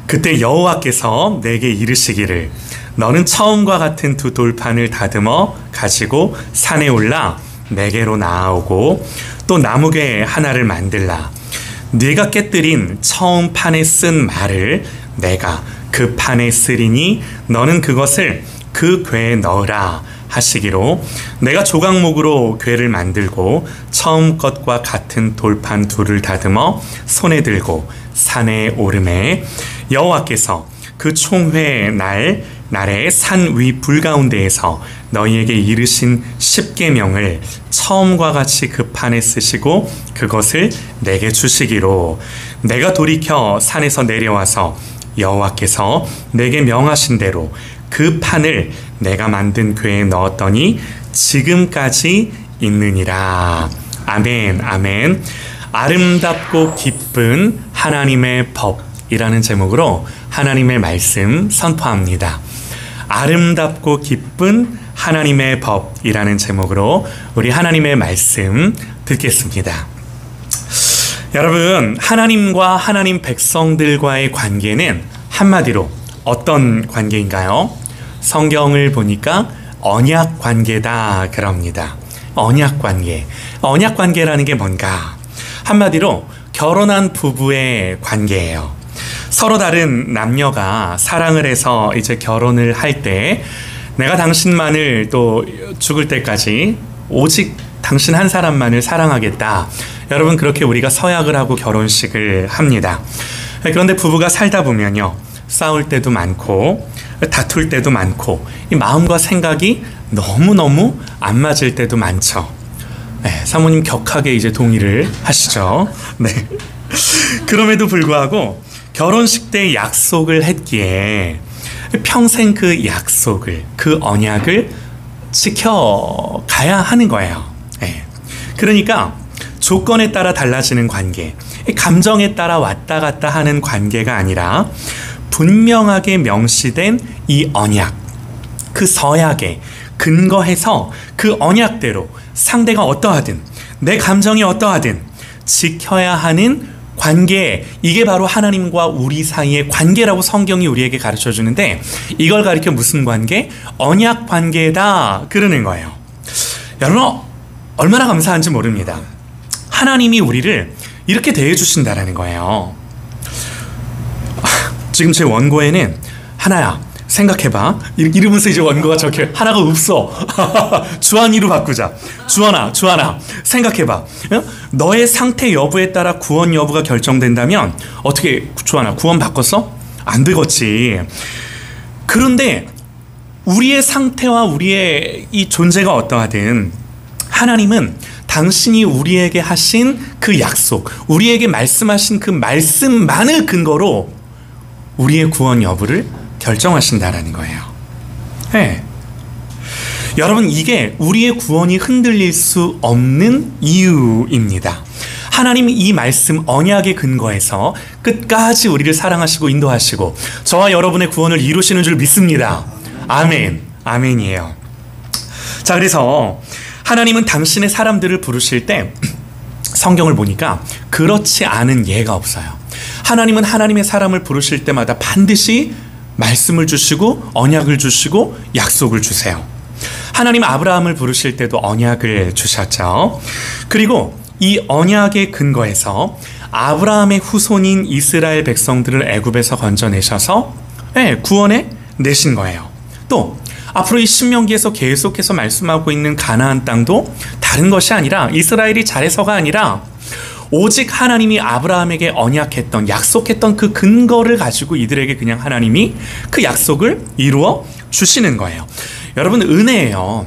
그때 여호와께서 내게 이르시기를 너는 처음과 같은 두 돌판을 다듬어 가지고 산에 올라 내게로 나아오고 또 나무괴 하나를 만들라. 네가 깨뜨린 처음 판에 쓴 말을 내가 그 판에 쓰리니 너는 그것을 그 궤에 넣으라 하시기로 내가 조각목으로 궤를 만들고 처음 것과 같은 돌판 둘을 다듬어 손에 들고 산에 오르매 여호와께서 그 총회 날에 산 위 불 가운데에서 너희에게 이르신 십계명을 처음과 같이 그 판에 쓰시고 그것을 내게 주시기로 내가 돌이켜 산에서 내려와서 여호와께서 내게 명하신 대로 그 판을 내가 만든 궤에 넣었더니 지금까지 있느니라. 아멘, 아멘. 아름답고 기쁜 하나님의 법이라는 제목으로 하나님의 말씀 선포합니다. 아름답고 기쁜 하나님의 법이라는 제목으로 우리 하나님의 말씀 듣겠습니다. 여러분, 하나님과 하나님 백성들과의 관계는 한마디로 어떤 관계인가요? 성경을 보니까 언약 관계다 그럽니다. 언약 관계. 언약 관계라는 게 뭔가? 한마디로 결혼한 부부의 관계예요. 서로 다른 남녀가 사랑을 해서 이제 결혼을 할 때 내가 당신만을 또 죽을 때까지 오직 당신 한 사람만을 사랑하겠다. 여러분, 그렇게 우리가 서약을 하고 결혼식을 합니다. 그런데 부부가 살다 보면요, 싸울 때도 많고 다툴 때도 많고 이 마음과 생각이 너무너무 안 맞을 때도 많죠. 네, 사모님 격하게 이제 동의를 하시죠. 네. 그럼에도 불구하고 결혼식 때 약속을 했기에 평생 그 약속을, 그 언약을 지켜가야 하는 거예요. 네. 그러니까 조건에 따라 달라지는 관계, 감정에 따라 왔다 갔다 하는 관계가 아니라 분명하게 명시된 이 언약, 그 서약에 근거해서 그 언약대로 상대가 어떠하든 내 감정이 어떠하든 지켜야 하는 관계, 이게 바로 하나님과 우리 사이의 관계라고 성경이 우리에게 가르쳐 주는데, 이걸 가리켜 무슨 관계? 언약 관계다 그러는 거예요. 여러분, 얼마나 감사한지 모릅니다. 하나님이 우리를 이렇게 대해 주신다라는 거예요. 지금 제 원고에는 하나야 생각해봐 이러면서 이제 원고가 적혀. 하나가 없어. 주한이로 바꾸자. 주한아 생각해봐. 너의 상태 여부에 따라 구원 여부가 결정된다면 어떻게, 주한아 구원 바꿨어? 안 되겠지. 그런데 우리의 상태와 우리의 이 존재가 어떠하든 하나님은 당신이 우리에게 하신 그 약속, 우리에게 말씀하신 그 말씀만을 근거로 우리의 구원 여부를 결정하신다라는 거예요. 네. 여러분, 이게 우리의 구원이 흔들릴 수 없는 이유입니다. 하나님이 이 말씀 언약에 근거해서 끝까지 우리를 사랑하시고 인도하시고 저와 여러분의 구원을 이루시는 줄 믿습니다. 아멘. 아멘이에요. 자, 그래서 하나님은 당신의 사람들을 부르실 때 성경을 보니까 그렇지 않은 예가 없어요. 하나님은 하나님의 사람을 부르실 때마다 반드시 말씀을 주시고 언약을 주시고 약속을 주세요. 하나님 아브라함을 부르실 때도 언약을 주셨죠. 그리고 이 언약에 근거해서 아브라함의 후손인 이스라엘 백성들을 애굽에서 건져내셔서 구원해 내신 거예요. 또 앞으로 이 신명기에서 계속해서 말씀하고 있는 가나안 땅도 다른 것이 아니라 이스라엘이 잘해서가 아니라 오직 하나님이 아브라함에게 언약했던, 약속했던 그 근거를 가지고 이들에게 그냥 하나님이 그 약속을 이루어 주시는 거예요. 여러분, 은혜예요.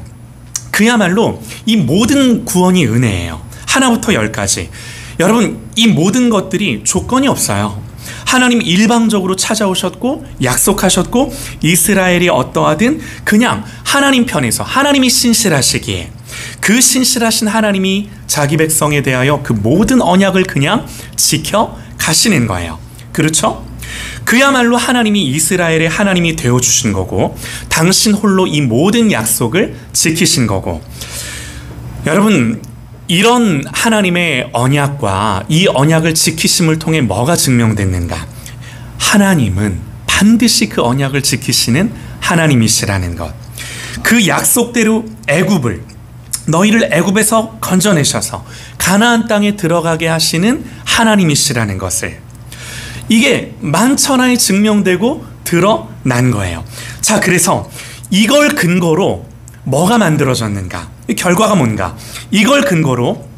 그야말로 이 모든 구원이 은혜예요. 하나부터 열까지. 여러분, 이 모든 것들이 조건이 없어요. 하나님이 일방적으로 찾아오셨고 약속하셨고 이스라엘이 어떠하든 그냥 하나님 편에서 하나님이 신실하시기에 그 신실하신 하나님이 자기 백성에 대하여 그 모든 언약을 그냥 지켜 가시는 거예요. 그렇죠? 그야말로 하나님이 이스라엘의 하나님이 되어주신 거고 당신 홀로 이 모든 약속을 지키신 거고. 여러분, 이런 하나님의 언약과 이 언약을 지키심을 통해 뭐가 증명됐는가? 하나님은 반드시 그 언약을 지키시는 하나님이시라는 것. 그 약속대로 너희를 애굽에서 건져내셔서 가나안 땅에 들어가게 하시는 하나님이시라는 것을, 이게 만천하에 증명되고 드러난 거예요. 자, 그래서 이걸 근거로 뭐가 만들어졌는가? 결과가 뭔가? 이걸 근거로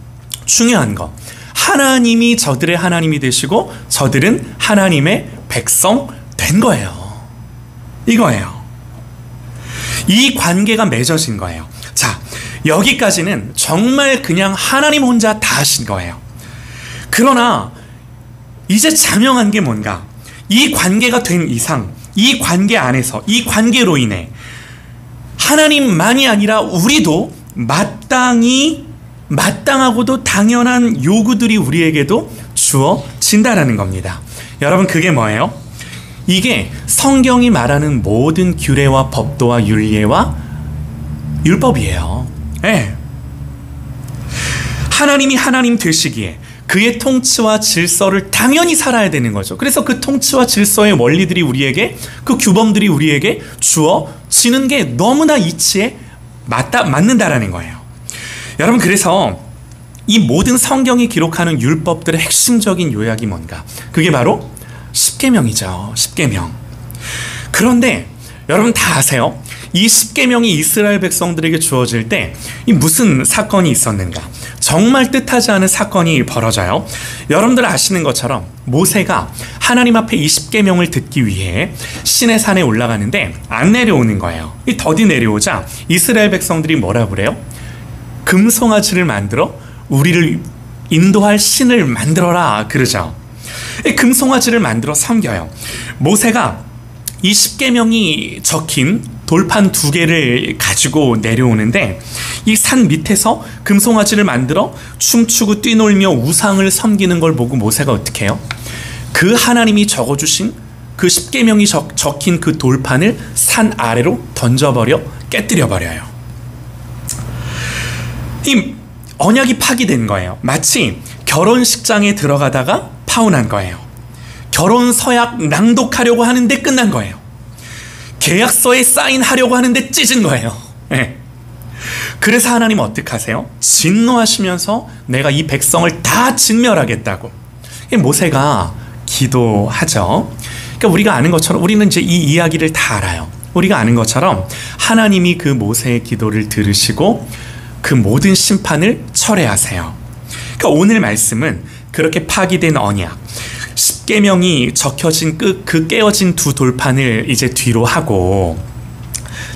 중요한 거, 하나님이 저들의 하나님이 되시고 저들은 하나님의 백성 된 거예요. 이거예요. 이 관계가 맺어진 거예요. 자, 여기까지는 정말 그냥 하나님 혼자 다 하신 거예요. 그러나 이제 자명한 게 뭔가? 이 관계가 된 이상, 이 관계 안에서, 이 관계로 인해 하나님만이 아니라 우리도 마땅하고도 당연한 요구들이 우리에게도 주어진다라는 겁니다. 여러분, 그게 뭐예요? 이게 성경이 말하는 모든 규례와 법도와 율례와 율법이에요. 네. 하나님이 하나님 되시기에 그의 통치와 질서를 당연히 살아야 되는 거죠. 그래서 그 통치와 질서의 원리들이 우리에게, 그 규범들이 우리에게 주어지는 게 너무나 이치에 맞는다라는 거예요. 여러분, 그래서 이 모든 성경이 기록하는 율법들의 핵심적인 요약이 뭔가? 그게 바로 십계명이죠. 십계명. 그런데 여러분 다 아세요? 이 십계명이 이스라엘 백성들에게 주어질 때 이 무슨 사건이 있었는가? 정말 뜻하지 않은 사건이 벌어져요. 여러분들 아시는 것처럼 모세가 하나님 앞에 이 십계명을 듣기 위해 시내 산에 올라가는데 안 내려오는 거예요. 이 더디 내려오자 이스라엘 백성들이 뭐라 그래요? 금송아지를 만들어 우리를 인도할 신을 만들어라 그러죠. 이 금송아지를 만들어 섬겨요. 모세가 이 십계명이 적힌 돌판 2개를 가지고 내려오는데 이 산 밑에서 금송아지를 만들어 춤추고 뛰놀며 우상을 섬기는 걸 보고 모세가 어떻게 해요? 그 하나님이 적어주신 그 십계명이 적힌 그 돌판을 산 아래로 던져버려 깨뜨려버려요. 이 언약이 파기된 거예요. 마치 결혼식장에 들어가다가 파혼한 거예요. 결혼 서약 낭독하려고 하는데 끝난 거예요. 계약서에 사인하려고 하는데 찢은 거예요. 네. 그래서 하나님 어떻게 하세요? 진노하시면서 내가 이 백성을 다 진멸하겠다고 모세가 기도하죠. 그러니까 우리가 아는 것처럼, 우리는 이제 이 이야기를 다 알아요. 우리가 아는 것처럼 하나님이 그 모세의 기도를 들으시고 그 모든 심판을 철회하세요. 그러니까 오늘 말씀은 그렇게 파기된 언약, 십계명이 적혀진 그 깨어진 2 돌판을 이제 뒤로 하고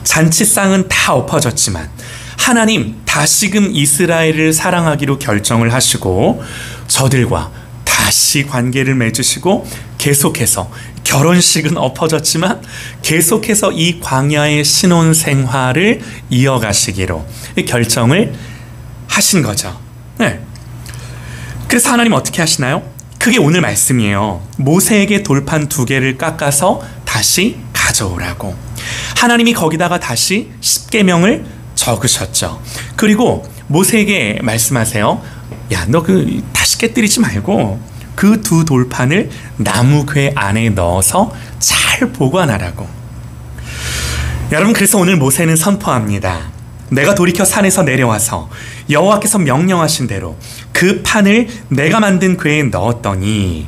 잔치상은 다 엎어졌지만 하나님 다시금 이스라엘을 사랑하기로 결정을 하시고 저들과 다시 관계를 맺으시고 계속해서 결혼식은 엎어졌지만 계속해서 이 광야의 신혼생활을 이어가시기로 결정을 하신 거죠. 네. 그래서 하나님 어떻게 하시나요? 그게 오늘 말씀이에요. 모세에게 돌판 2개를 깎아서 다시 가져오라고. 하나님이 거기다가 다시 십계명을 적으셨죠. 그리고 모세에게 말씀하세요. 야, 너 다시 깨뜨리지 말고 그 2 돌판을 나무궤 안에 넣어서 잘 보관하라고. 여러분, 그래서 오늘 모세는 선포합니다. 내가 돌이켜 산에서 내려와서 여호와께서 명령하신 대로 그 판을 내가 만든 궤에 넣었더니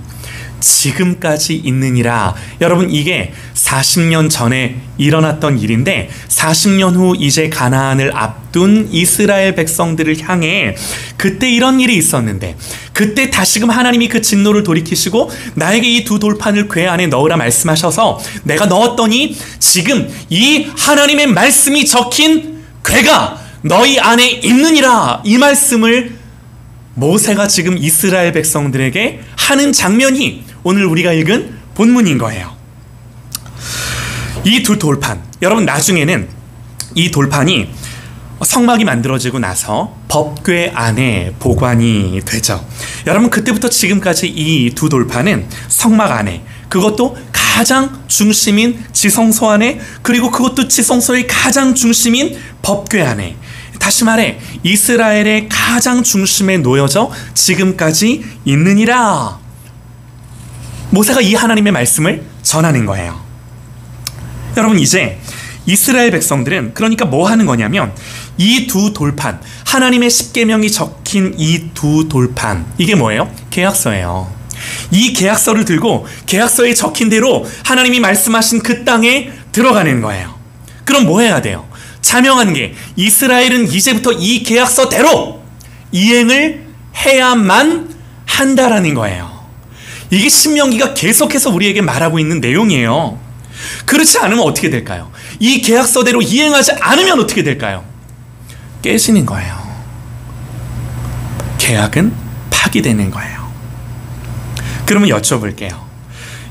지금까지 있느니라. 여러분, 이게 40년 전에 일어났던 일인데 40년 후 이제 가나안을 앞둔 이스라엘 백성들을 향해 그때 이런 일이 있었는데 그때 다시금 하나님이 그 진노를 돌이키시고 나에게 이 2 돌판을 궤 안에 넣으라 말씀하셔서 내가 넣었더니 지금 이 하나님의 말씀이 적힌 궤가 너희 안에 있느니라. 이 말씀을 모세가 지금 이스라엘 백성들에게 하는 장면이 오늘 우리가 읽은 본문인 거예요. 이 2 돌판, 여러분 나중에는 이 돌판이 성막이 만들어지고 나서 법궤 안에 보관이 되죠. 여러분, 그때부터 지금까지 이 2 돌판은 성막 안에, 그것도 가장 중심인 지성소 안에, 그리고 그것도 지성소의 가장 중심인 법궤 안에 다시 말해 이스라엘의 가장 중심에 놓여져 지금까지 있느니라. 모세가 이 하나님의 말씀을 전하는 거예요. 여러분, 이제 이스라엘 백성들은 그러니까 뭐 하는 거냐면 이 두 돌판, 하나님의 십계명이 적힌 이 두 돌판, 이게 뭐예요? 계약서예요. 이 계약서를 들고 계약서에 적힌 대로 하나님이 말씀하신 그 땅에 들어가는 거예요. 그럼 뭐 해야 돼요? 자명한 게 이스라엘은 이제부터 이 계약서대로 이행을 해야만 한다라는 거예요. 이게 신명기가 계속해서 우리에게 말하고 있는 내용이에요. 그렇지 않으면 어떻게 될까요? 이 계약서대로 이행하지 않으면 어떻게 될까요? 깨지는 거예요. 계약은 파기되는 거예요. 그러면 여쭤볼게요.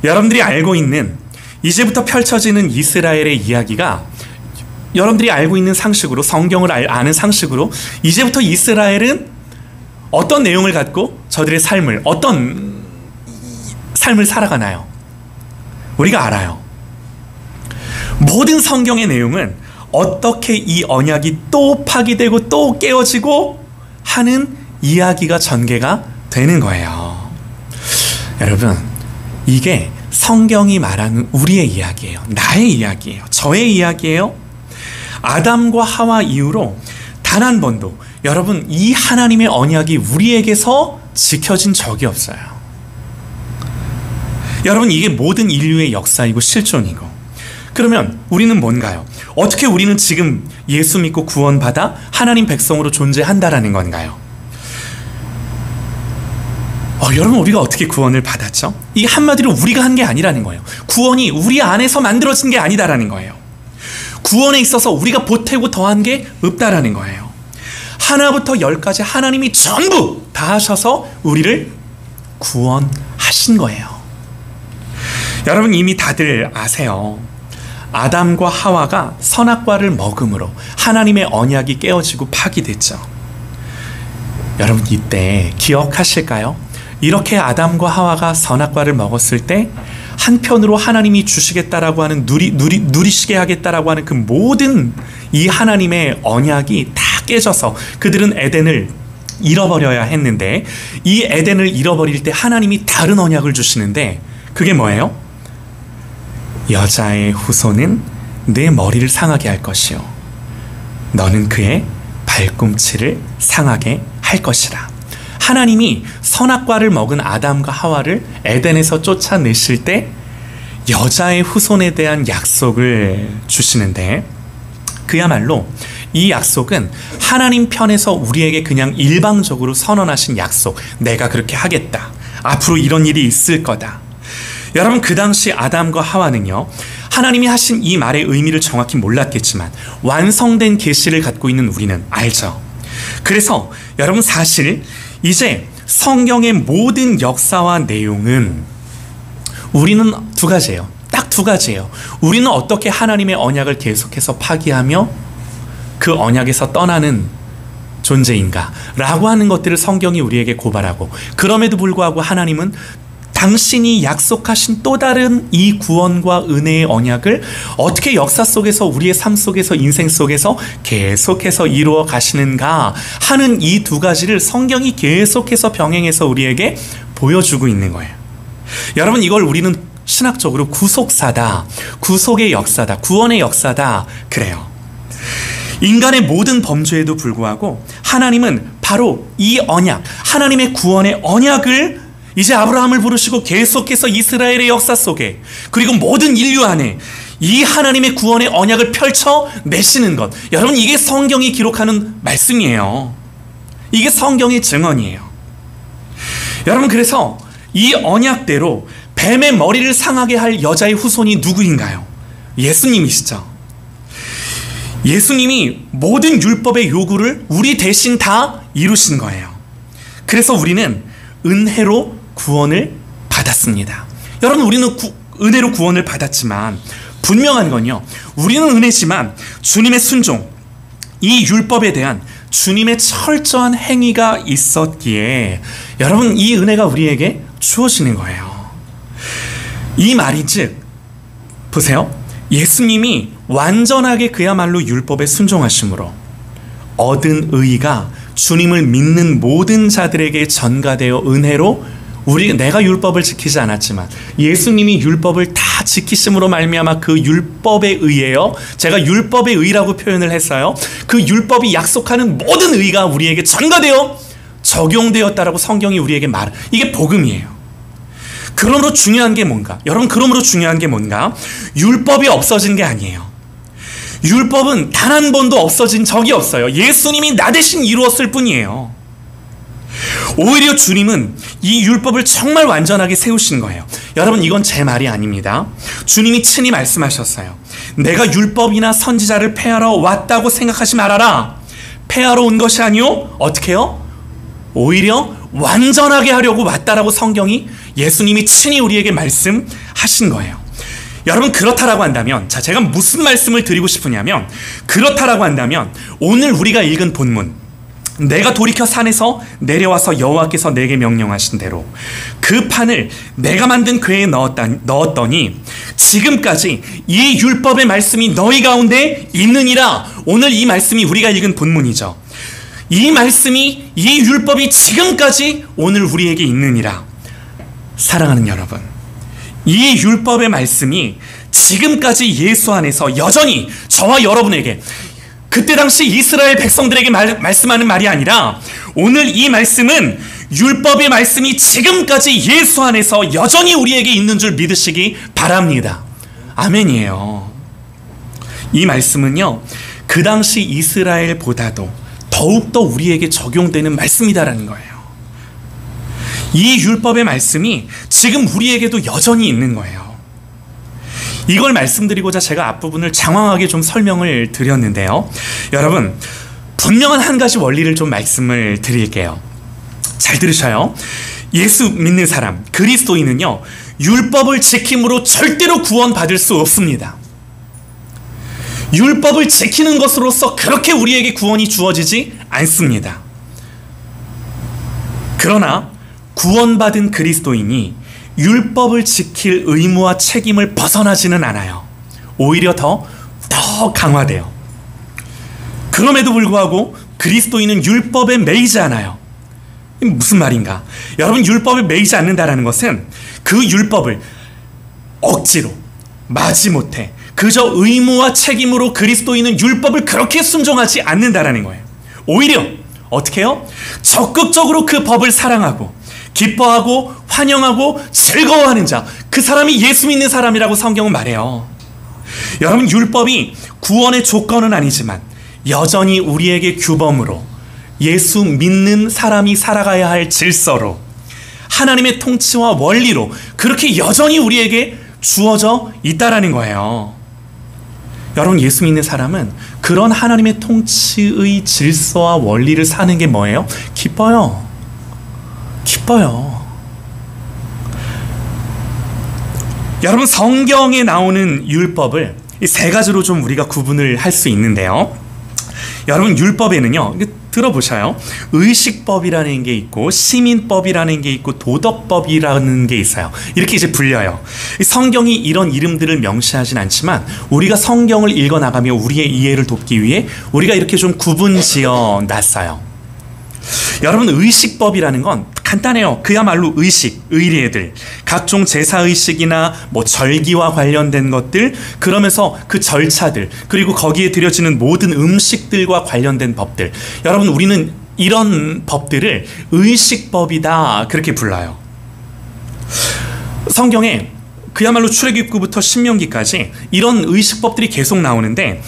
여러분들이 알고 있는, 이제부터 펼쳐지는 이스라엘의 이야기가 여러분들이 알고 있는 상식으로, 성경을 아는 상식으로 이제부터 이스라엘은 어떤 내용을 갖고 저들의 삶을, 어떤 삶을 살아가나요? 우리가 알아요. 모든 성경의 내용은 어떻게 이 언약이 또 파기되고 또 깨어지고 하는 이야기가 전개가 되는 거예요. 여러분, 이게 성경이 말하는 우리의 이야기예요. 나의 이야기예요. 저의 이야기예요. 아담과 하와 이후로 단 한 번도 여러분 이 하나님의 언약이 우리에게서 지켜진 적이 없어요. 여러분, 이게 모든 인류의 역사이고 실존이고, 그러면 우리는 뭔가요? 어떻게 우리는 지금 예수 믿고 구원받아 하나님 백성으로 존재한다라는 건가요? 여러분, 우리가 어떻게 구원을 받았죠? 이게 한마디로 우리가 한 게 아니라는 거예요. 구원이 우리 안에서 만들어진 게 아니다라는 거예요. 구원에 있어서 우리가 보태고 더한 게 없다라는 거예요. 하나부터 열까지 하나님이 전부 다 하셔서 우리를 구원하신 거예요. 여러분, 이미 다들 아세요. 아담과 하와가 선악과를 먹음으로 하나님의 언약이 깨어지고 파기됐죠. 여러분, 이때 기억하실까요? 이렇게 아담과 하와가 선악과를 먹었을 때 한편으로 하나님이 주시겠다라고 하는 누리시게 하겠다라고 하는 그 모든 이 하나님의 언약이 다 깨져서 그들은 에덴을 잃어버려야 했는데, 이 에덴을 잃어버릴 때 하나님이 다른 언약을 주시는데 그게 뭐예요? 여자의 후손은 내 머리를 상하게 할 것이요 너는 그의 발꿈치를 상하게 할 것이라. 하나님이 선악과를 먹은 아담과 하와를 에덴에서 쫓아내실 때 여자의 후손에 대한 약속을 주시는데, 그야말로 이 약속은 하나님 편에서 우리에게 그냥 일방적으로 선언하신 약속, 내가 그렇게 하겠다, 앞으로 이런 일이 있을 거다. 여러분, 그 당시 아담과 하와는요, 하나님이 하신 이 말의 의미를 정확히 몰랐겠지만 완성된 계시를 갖고 있는 우리는 알죠. 그래서 여러분, 사실 이제 성경의 모든 역사와 내용은 우리는 두 가지예요. 딱 두 가지예요. 우리는 어떻게 하나님의 언약을 계속해서 파기하며 그 언약에서 떠나는 존재인가 라고 하는 것들을 성경이 우리에게 고발하고, 그럼에도 불구하고 하나님은 당신이 약속하신 또 다른 이 구원과 은혜의 언약을 어떻게 역사 속에서, 우리의 삶 속에서, 인생 속에서 계속해서 이루어 가시는가 하는 이 두 가지를 성경이 계속해서 병행해서 우리에게 보여주고 있는 거예요. 여러분, 이걸 우리는 신학적으로 구속사다, 구속의 역사다, 구원의 역사다 그래요. 인간의 모든 범죄에도 불구하고 하나님은 바로 이 언약, 하나님의 구원의 언약을 이제 아브라함을 부르시고 계속해서 이스라엘의 역사 속에, 그리고 모든 인류 안에 이 하나님의 구원의 언약을 펼쳐내시는 것, 여러분, 이게 성경이 기록하는 말씀이에요. 이게 성경의 증언이에요. 여러분, 그래서 이 언약대로 뱀의 머리를 상하게 할 여자의 후손이 누구인가요? 예수님이시죠. 예수님이 모든 율법의 요구를 우리 대신 다 이루신 거예요. 그래서 우리는 은혜로 구원을 받았습니다. 여러분, 우리는 은혜로 구원을 받았지만 분명한 건요, 우리는 은혜지만 주님의 순종, 이 율법에 대한 주님의 철저한 행위가 있었기에 여러분, 이 은혜가 우리에게 주어지는 거예요. 이 말인즉, 보세요. 예수님이 완전하게 그야말로 율법에 순종하심으로 얻은 의가 주님을 믿는 모든 자들에게 전가되어 은혜로 내가 율법을 지키지 않았지만 예수님이 율법을 다 지키심으로 말미암아 그 율법에 의해요. 제가 율법의 의라고 표현을 했어요. 그 율법이 약속하는 모든 의가 우리에게 전가되어 적용되었다라고 성경이 우리에게 이게 복음이에요. 그러므로 중요한 게 뭔가? 여러분, 그러므로 중요한 게 뭔가? 율법이 없어진 게 아니에요. 율법은 단 한 번도 없어진 적이 없어요. 예수님이 나 대신 이루었을 뿐이에요. 오히려 주님은 이 율법을 정말 완전하게 세우신 거예요. 여러분, 이건 제 말이 아닙니다. 주님이 친히 말씀하셨어요. 내가 율법이나 선지자를 폐하러 왔다고 생각하지 말아라. 폐하러 온 것이 아니요, 어떻게 해요? 오히려 완전하게 하려고 왔다라고 성경이, 예수님이 친히 우리에게 말씀하신 거예요. 여러분, 그렇다라고 한다면, 제가 무슨 말씀을 드리고 싶으냐면, 그렇다라고 한다면 오늘 우리가 읽은 본문, 내가 돌이켜 산에서 내려와서 여호와께서 내게 명령하신 대로 그 판을 내가 만든 궤에 넣었더니 지금까지 이 율법의 말씀이 너희 가운데 있느니라. 오늘 이 말씀이 우리가 읽은 본문이죠. 이 말씀이, 이 율법이 지금까지 오늘 우리에게 있느니라. 사랑하는 여러분, 이 율법의 말씀이 지금까지 예수 안에서 여전히 저와 여러분에게, 그때 당시 이스라엘 백성들에게 말씀하는 말이 아니라 오늘 이 말씀은 율법의 말씀이 지금까지 예수 안에서 여전히 우리에게 있는 줄 믿으시기 바랍니다. 아멘이에요. 이 말씀은요, 그 당시 이스라엘보다도 더욱더 우리에게 적용되는 말씀이다라는 거예요. 이 율법의 말씀이 지금 우리에게도 여전히 있는 거예요. 이걸 말씀드리고자 제가 앞부분을 장황하게 좀 설명을 드렸는데요. 여러분, 분명한 한 가지 원리를 좀 말씀을 드릴게요. 잘 들으셔요. 예수 믿는 사람, 그리스도인은요, 율법을 지킴으로 절대로 구원받을 수 없습니다. 율법을 지키는 것으로서 그렇게 우리에게 구원이 주어지지 않습니다. 그러나 구원받은 그리스도인이 율법을 지킬 의무와 책임을 벗어나지는 않아요. 오히려 더 강화돼요. 그럼에도 불구하고 그리스도인은 율법에 매이지 않아요. 무슨 말인가? 여러분, 율법에 매이지 않는다는 것은 그 율법을 억지로 마지못해 그저 의무와 책임으로 그리스도인은 율법을 그렇게 순종하지 않는다는 거예요. 오히려 어떻게 해요? 적극적으로 그 법을 사랑하고 기뻐하고 환영하고 즐거워하는 자, 그 사람이 예수 믿는 사람이라고 성경은 말해요. 여러분, 율법이 구원의 조건은 아니지만 여전히 우리에게 규범으로, 예수 믿는 사람이 살아가야 할 질서로, 하나님의 통치와 원리로 그렇게 여전히 우리에게 주어져 있다라는 거예요. 여러분, 예수 믿는 사람은 그런 하나님의 통치의 질서와 원리를 사는 게 뭐예요? 기뻐요. 여러분, 성경에 나오는 율법을 이 세 가지로 좀 우리가 구분을 할 수 있는데요. 여러분, 율법에는요, 들어보셔요. 의식법이라는 게 있고 시민법이라는 게 있고 도덕법이라는 게 있어요. 이렇게 이제 불려요. 성경이 이런 이름들을 명시하진 않지만 우리가 성경을 읽어나가며 우리의 이해를 돕기 위해 우리가 이렇게 좀 구분지어 놨어요. 여러분, 의식법이라는 건 간단해요. 그야말로 의례들, 각종 제사의식이나 절기와 관련된 것들, 그러면서 그 절차들, 그리고 거기에 들여지는 모든 음식들과 관련된 법들. 여러분, 우리는 이런 법들을 의식법이다, 그렇게 불러요. 성경에 그야말로 출애굽부터 신명기까지 이런 의식법들이 계속 나오는데,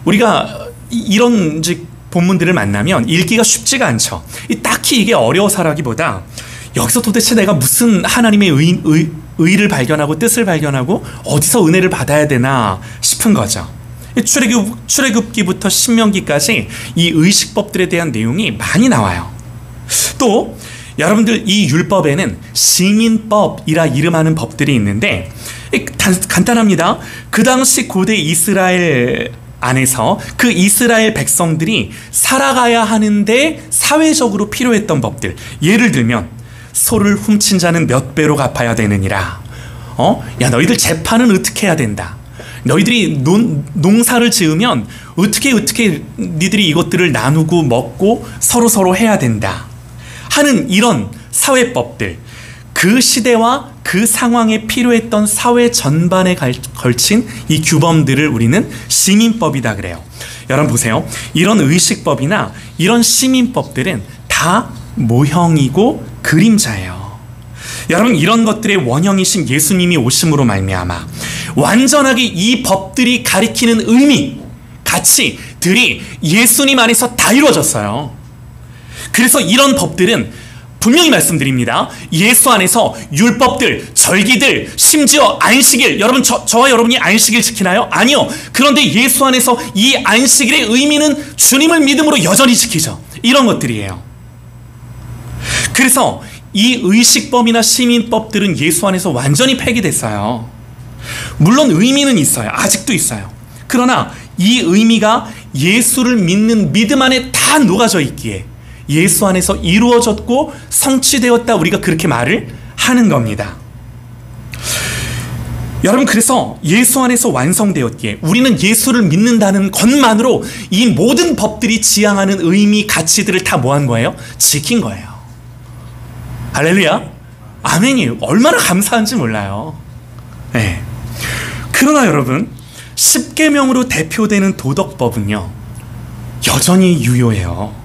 우리가 이런 본문들을 만나면 읽기가 쉽지가 않죠. 딱히 이게 어려워서라기보다 여기서 도대체 내가 무슨 하나님의 의를 발견하고 뜻을 발견하고 어디서 은혜를 받아야 되나 싶은 거죠. 출애굽기부터 신명기까지 이 의식법들에 대한 내용이 많이 나와요. 또 여러분들, 이 율법에는 시민법이라 이름하는 법들이 있는데 간단합니다. 그 당시 고대 이스라엘 안에서 그 이스라엘 백성들이 살아가야 하는데 사회적으로 필요했던 법들. 예를 들면 소를 훔친 자는 몇 배로 갚아야 되느니라. 야, 너희들 재판은 어떻게 해야 된다. 너희들이 농사를 지으면 어떻게 니들이 이것들을 나누고 먹고 서로 해야 된다 하는 이런 사회법들, 그 시대와 그 상황에 필요했던 사회 전반에 걸친 이 규범들을 우리는 시민법이다 그래요. 여러분 보세요. 이런 의식법이나 이런 시민법들은 다 모형이고 그림자예요. 여러분, 이런 것들의 원형이신 예수님이 오심으로 말미암아 완전하게 이 법들이 가리키는 의미, 가치들이 예수님 안에서 다 이루어졌어요. 그래서 이런 법들은 분명히 말씀드립니다. 예수 안에서 율법들, 절기들, 심지어 안식일, 여러분 저와 여러분이 안식일 지키나요? 아니요. 그런데 예수 안에서 이 안식일의 의미는 주님을 믿음으로 여전히 지키죠. 이런 것들이에요. 그래서 이 의식법이나 시민법들은 예수 안에서 완전히 폐기됐어요. 물론 의미는 있어요. 아직도 있어요. 그러나 이 의미가 예수를 믿는 믿음 안에 다 녹아져 있기에 예수 안에서 이루어졌고 성취되었다, 우리가 그렇게 말을 하는 겁니다. 여러분, 그래서 예수 안에서 완성되었기에 우리는 예수를 믿는다는 것만으로 이 모든 법들이 지향하는 의미, 가치들을 다 뭐 한 거예요? 지킨 거예요. 할렐루야. 아멘이에요. 얼마나 감사한지 몰라요. 네. 그러나 여러분, 십계명으로 대표되는 도덕법은요, 여전히 유효해요.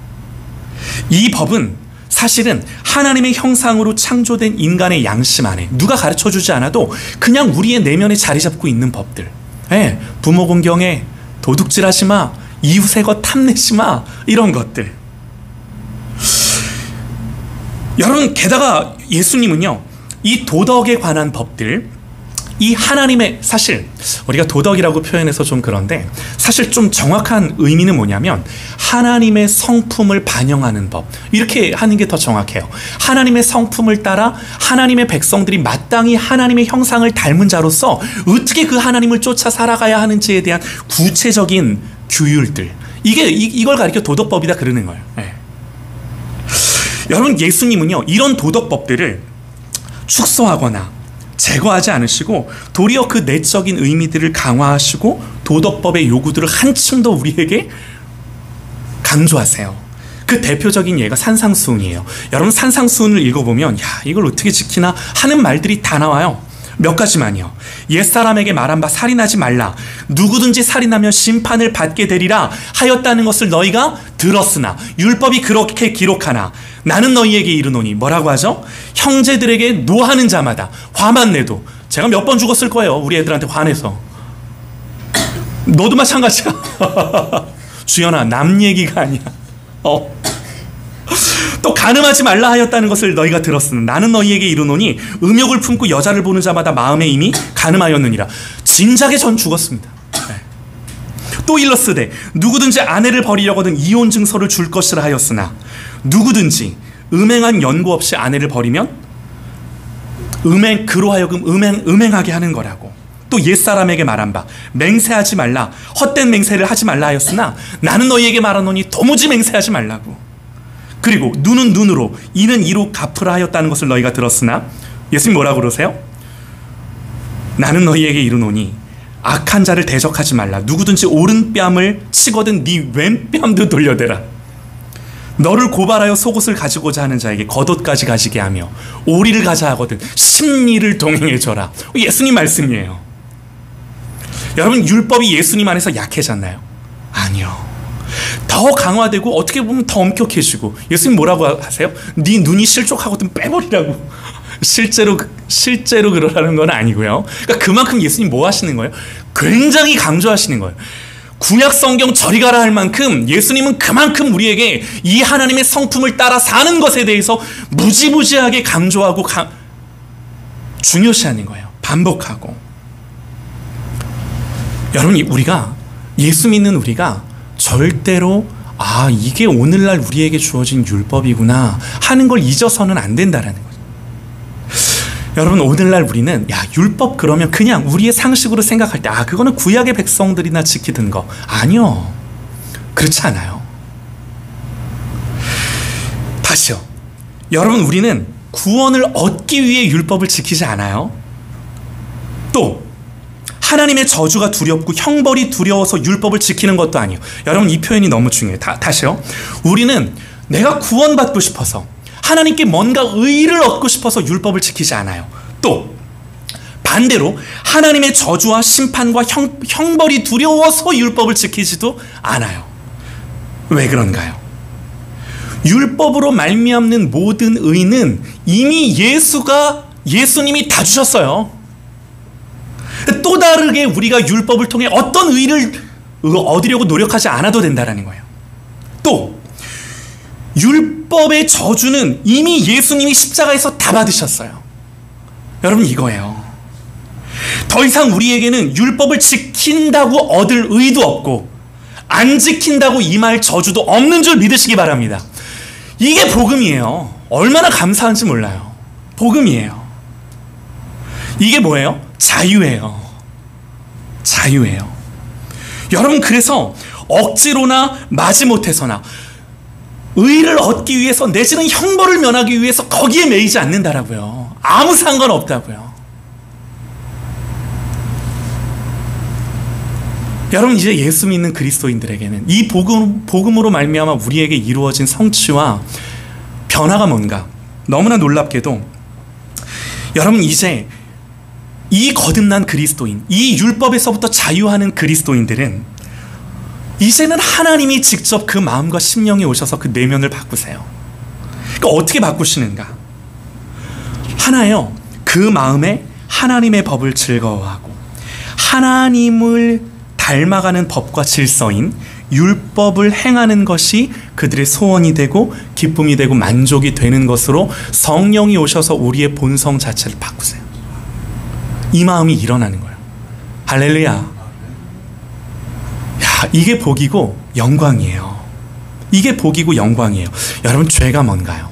이 법은 사실은 하나님의 형상으로 창조된 인간의 양심 안에 누가 가르쳐주지 않아도 그냥 우리의 내면에 자리 잡고 있는 법들. 네. 부모 공경해, 도둑질하지 마, 이웃의 것 탐내지 마, 이런 것들. 여러분, 게다가 예수님은요, 이 도덕에 관한 법들, 이 하나님의, 사실 우리가 도덕이라고 표현해서 좀 그런데 사실 좀 정확한 의미는 뭐냐면 하나님의 성품을 반영하는 법, 이렇게 하는 게 더 정확해요. 하나님의 성품을 따라 하나님의 백성들이 마땅히 하나님의 형상을 닮은 자로서 어떻게 그 하나님을 쫓아 살아가야 하는지에 대한 구체적인 규율들, 이걸 가리켜 도덕법이다 그러는 거예요. 네. 여러분, 예수님은요, 이런 도덕법들을 축소하거나 제거하지 않으시고 도리어 그 내적인 의미들을 강화하시고 도덕법의 요구들을 한층 더 우리에게 강조하세요. 그 대표적인 예가 산상수훈이에요. 여러분, 산상수훈을 읽어보면 야, 이걸 어떻게 지키나 하는 말들이 다 나와요. 몇 가지만요. 옛사람에게 말한 바 살인하지 말라, 누구든지 살인하면 심판을 받게 되리라 하였다는 것을 너희가 들었으나 율법이 그렇게 기록하나 나는 너희에게 이르노니, 뭐라고 하죠? 형제들에게 노하는 자마다 화만 내도, 제가 몇 번 죽었을 거예요, 우리 애들한테 화내서. 너도 마찬가지야. 주연아, 남 얘기가 아니야. 또 간음하지 말라 하였다는 것을 너희가 들었으나 나는 너희에게 이르노니 음욕을 품고 여자를 보는 자마다 마음에 이미 간음하였느니라. 진작에 전 죽었습니다. 네. 또 일렀으되 누구든지 아내를 버리려거든 이혼 증서를 줄 것이라 하였으나 누구든지 음행한 연고 없이 아내를 버리면 그로 하여금 음행하게 하는 거라고. 또 옛사람에게 말한 바 맹세하지 말라, 헛된 맹세를 하지 말라 하였으나 나는 너희에게 말하노니 도무지 맹세하지 말라고. 그리고 눈은 눈으로, 이는 이로 갚으라 하였다는 것을 너희가 들었으나, 예수님 뭐라고 그러세요? 나는 너희에게 이르노니 악한 자를 대적하지 말라, 누구든지 오른뺨을 치거든 네 왼뺨도 돌려대라. 너를 고발하여 속옷을 가지고자 하는 자에게 겉옷까지 가지게 하며 오리를 가자 하거든 십리를 동행해 줘라. 예수님 말씀이에요. 여러분, 율법이 예수님 안에서 약해졌나요? 아니요. 더 강화되고 어떻게 보면 더 엄격해지고. 예수님 뭐라고 하세요? 네 눈이 실족하거든 빼버리라고. 실제로 그러라는 건 아니고요. 그러니까 그만큼 예수님 뭐 하시는 거예요? 굉장히 강조하시는 거예요. 구약 성경 저리 가라 할 만큼 예수님은 그만큼 우리에게 이 하나님의 성품을 따라 사는 것에 대해서 무지무지하게 강조하고 중요시하는 거예요. 반복하고. 여러분, 우리가 예수 믿는 우리가 절대로 이게 오늘날 우리에게 주어진 율법이구나 하는 걸 잊어서는 안 된다라는 거죠. 여러분, 오늘날 우리는 율법 그러면 그냥 우리의 상식으로 생각할 때 그거는 구약의 백성들이나 지키던 거. 아니요. 그렇지 않아요. 다시요. 여러분, 우리는 구원을 얻기 위해 율법을 지키지 않아요. 또 하나님의 저주가 두렵고 형벌이 두려워서 율법을 지키는 것도 아니에요. 여러분, 이 표현이 너무 중요해요. 다시요. 우리는 내가 구원받고 싶어서, 하나님께 뭔가 의의를 얻고 싶어서 율법을 지키지 않아요. 또 반대로 하나님의 저주와 심판과 형벌이 두려워서 율법을 지키지도 않아요. 왜 그런가요? 율법으로 말미암는 모든 의는 이미 예수님이 다 주셨어요. 또 다르게 우리가 율법을 통해 어떤 의를 얻으려고 노력하지 않아도 된다는 거예요. 또 율법의 저주는 이미 예수님이 십자가에서 다 받으셨어요. 여러분, 이거예요. 더 이상 우리에게는 율법을 지킨다고 얻을 의도 없고 안 지킨다고 임할 저주도 없는 줄 믿으시기 바랍니다. 이게 복음이에요. 얼마나 감사한지 몰라요. 복음이에요. 이게 뭐예요? 자유예요. 자유예요. 여러분, 그래서 억지로나 마지못해서나 의를 얻기 위해서, 내지는 형벌을 면하기 위해서 거기에 매이지 않는다라고요. 아무 상관없다고요. 여러분, 이제 예수 믿는 그리스도인들에게는 이 복음으로 말미암아 우리에게 이루어진 성취와 변화가 뭔가, 너무나 놀랍게도 여러분, 이제 이 거듭난 그리스도인, 이 율법에서부터 자유하는 그리스도인들은 이제는 하나님이 직접 그 마음과 심령에 오셔서 그 내면을 바꾸세요. 그러니까 어떻게 바꾸시는가? 하나요, 그 마음에 하나님의 법을 즐거워하고 하나님을 닮아가는 법과 질서인 율법을 행하는 것이 그들의 소원이 되고 기쁨이 되고 만족이 되는 것으로 성령이 오셔서 우리의 본성 자체를 바꾸세요. 이 마음이 일어나는 거예요. 할렐루야. 야, 이게 복이고 영광이에요. 이게 복이고 영광이에요. 여러분, 죄가 뭔가요?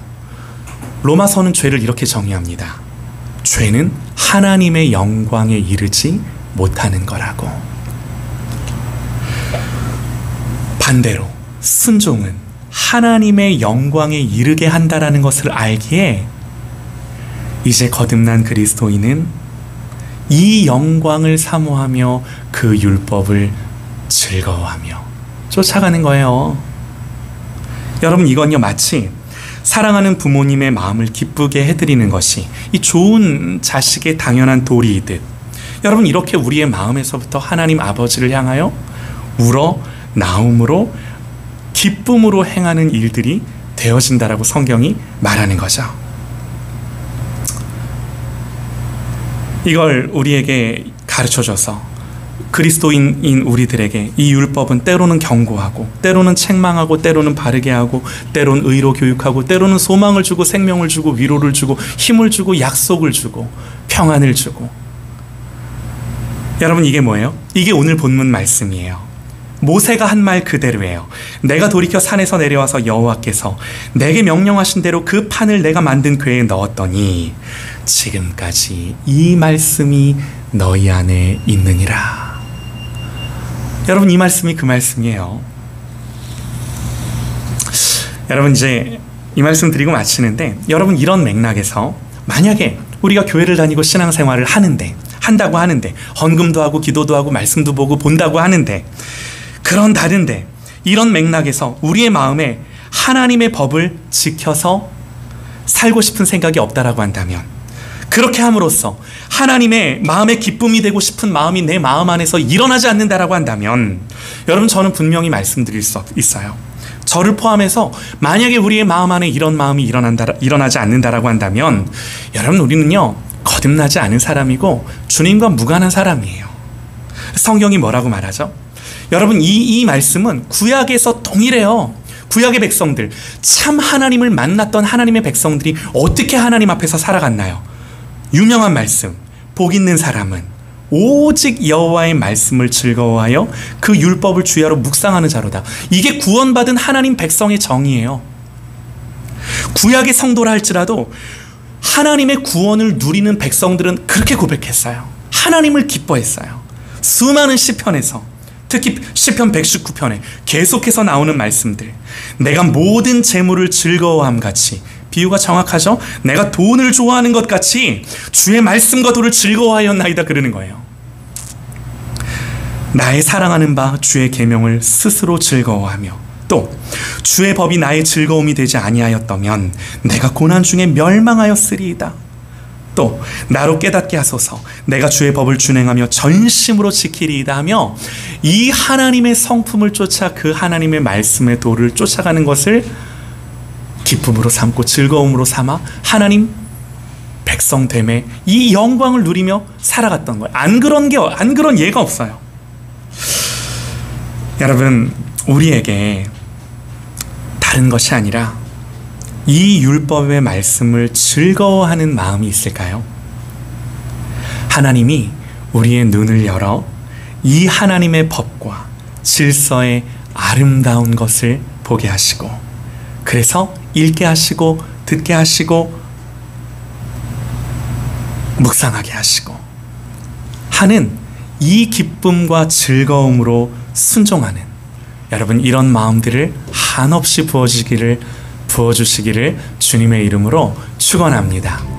로마서는 죄를 이렇게 정의합니다. 죄는 하나님의 영광에 이르지 못하는 거라고. 반대로 순종은 하나님의 영광에 이르게 한다라는 것을 알기에 이제 거듭난 그리스도인은 이 영광을 사모하며 그 율법을 즐거워하며 쫓아가는 거예요. 여러분, 이건요, 마치 사랑하는 부모님의 마음을 기쁘게 해드리는 것이 이 좋은 자식의 당연한 도리이듯, 여러분, 이렇게 우리의 마음에서부터 하나님 아버지를 향하여 우러 나옴으로 기쁨으로 행하는 일들이 되어진다라고 성경이 말하는 거죠. 이걸 우리에게 가르쳐줘서 그리스도인인 우리들에게 이 율법은 때로는 경고하고, 때로는 책망하고, 때로는 바르게 하고, 때로는 의로 교육하고, 때로는 소망을 주고, 생명을 주고, 위로를 주고, 힘을 주고, 약속을 주고, 평안을 주고. 여러분, 이게 뭐예요? 이게 오늘 본문 말씀이에요. 모세가 한 말 그대로예요. 내가 돌이켜 산에서 내려와서 여호와께서 내게 명령하신 대로 그 판을 내가 만든 궤에 넣었더니 지금까지 이 말씀이 너희 안에 있느니라. 여러분, 이 말씀이 그 말씀이에요. 여러분, 이제 이 말씀 드리고 마치는데, 여러분, 이런 맥락에서 만약에 우리가 교회를 다니고 신앙생활을 한다고 하는데, 헌금도 하고 기도도 하고 말씀도 보고 본다고 하는데, 그런 다른데 이런 맥락에서 우리의 마음에 하나님의 법을 지켜서 살고 싶은 생각이 없다라고 한다면, 그렇게 함으로써 하나님의 마음에 기쁨이 되고 싶은 마음이 내 마음 안에서 일어나지 않는다라고 한다면, 여러분, 저는 분명히 말씀드릴 수 있어요. 저를 포함해서 만약에 우리의 마음 안에 이런 마음이 일어나지 않는다라고 한다면, 여러분, 우리는요, 거듭나지 않은 사람이고 주님과 무관한 사람이에요. 성경이 뭐라고 말하죠? 여러분, 이 말씀은 구약에서 동일해요. 구약의 백성들, 참 하나님을 만났던 하나님의 백성들이 어떻게 하나님 앞에서 살아갔나요? 유명한 말씀, 복 있는 사람은 오직 여호와의 말씀을 즐거워하여 그 율법을 주야로 묵상하는 자로다. 이게 구원받은 하나님 백성의 정의예요. 구약의 성도라 할지라도 하나님의 구원을 누리는 백성들은 그렇게 고백했어요. 하나님을 기뻐했어요. 수많은 시편에서, 특히 시편 119편에 계속해서 나오는 말씀들, 내가 모든 재물을 즐거워함 같이, 비유가 정확하죠? 내가 돈을 좋아하는 것 같이 주의 말씀과 도를 즐거워하였나이다, 그러는 거예요. 나의 사랑하는 바 주의 계명을 스스로 즐거워하며 또 주의 법이 나의 즐거움이 되지 아니하였다면 내가 고난 중에 멸망하였으리이다. 또 나로 깨닫게 하소서. 내가 주의 법을 준행하며 전심으로 지키리이다 하며 이 하나님의 성품을 쫓아 그 하나님의 말씀의 도를 쫓아가는 것을 기쁨으로 삼고 즐거움으로 삼아 하나님 백성됨의 이 영광을 누리며 살아갔던 거예요. 안 그런 예가 없어요. 여러분, 우리에게 다른 것이 아니라 이 율법의 말씀을 즐거워하는 마음이 있을까요? 하나님이 우리의 눈을 열어 이 하나님의 법과 질서의 아름다운 것을 보게 하시고, 그래서 읽게 하시고 듣게 하시고 묵상하게 하시고 하는 이 기쁨과 즐거움으로 순종하는 여러분, 이런 마음들을 한없이 부어주시기를 주님의 이름으로 축원합니다.